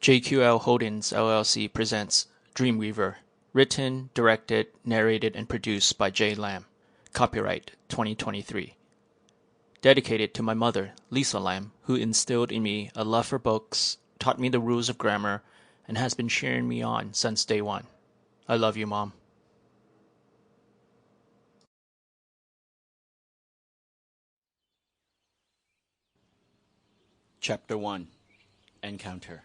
JQL Holdings LLC presents Dreamweaver, written, directed, narrated, and produced by Jay Lam. Copyright 2023. Dedicated to my mother, Lisa Lam, who instilled in me a love for books, taught me the rules of grammar, and has been cheering me on since day one. I love you, Mom. Chapter 1 Encounter.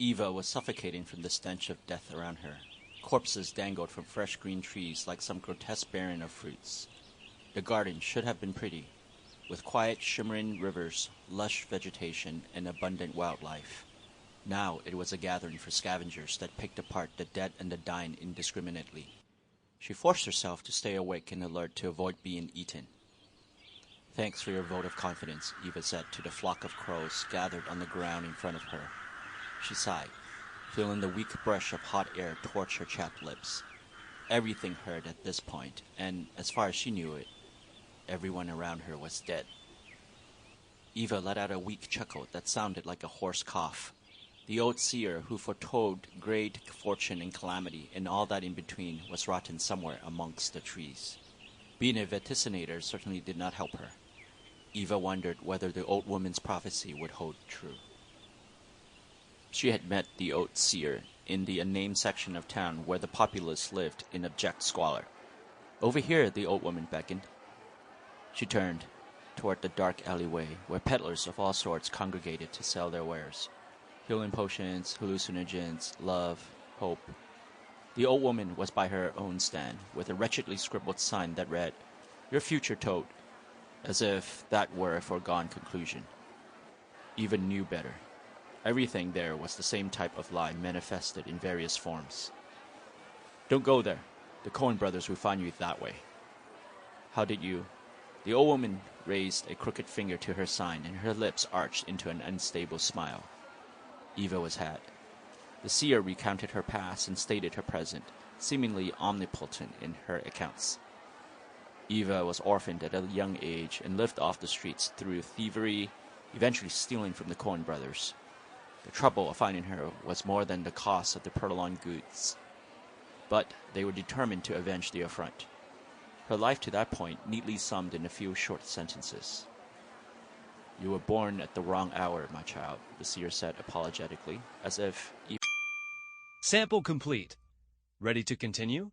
Eva was suffocating from the stench of death around her. Corpses dangled from fresh green trees like some grotesque barren of fruits. The garden should have been pretty, with quiet, shimmering rivers, lush vegetation, and abundant wildlife. Now it was a gathering for scavengers that picked apart the dead and the dying indiscriminately. She forced herself to stay awake and alert to avoid being eaten. "Thanks for your vote of confidence," Eva said to the flock of crows gathered on the ground in front of her. She sighed, feeling the weak brush of hot air torch her chapped lips. Everything hurt at this point, and as far as she knew it, everyone around her was dead. Eva let out a weak chuckle that sounded like a hoarse cough. The old Seer who foretold great fortune and calamity and all that in between was rotten somewhere amongst the trees. Being a vaticinator certainly did not help her. Eva wondered whether the old woman's prophecy would hold true. She had met the old Seer in the unnamed section of town where the populace lived in abject squalor. "Over here," the old woman beckoned. She turned toward the dark alleyway where peddlers of all sorts congregated to sell their wares. Healing potions, hallucinogens, love, hope. The old woman was by her own stand, with a wretchedly scribbled sign that read, "Your future toad," as if that were a foregone conclusion. Eva knew better. Everything there was the same type of lie manifested in various forms. "Don't go there. The Coen brothers will find you that way." "How did you—" The old woman raised a crooked finger to her sign, and her lips arched into an unstable smile. Eva was had. The Seer recounted her past and stated her present, seemingly omnipotent in her accounts. Eva was orphaned at a young age and lived off the streets through thievery, eventually stealing from the Coen brothers. The trouble of finding her was more than the cost of the purloined goods. But they were determined to avenge the affront. Her life to that point neatly summed in a few short sentences. "You were born at the wrong hour, my child," the Seer said apologetically, as if... Sample complete. Ready to continue?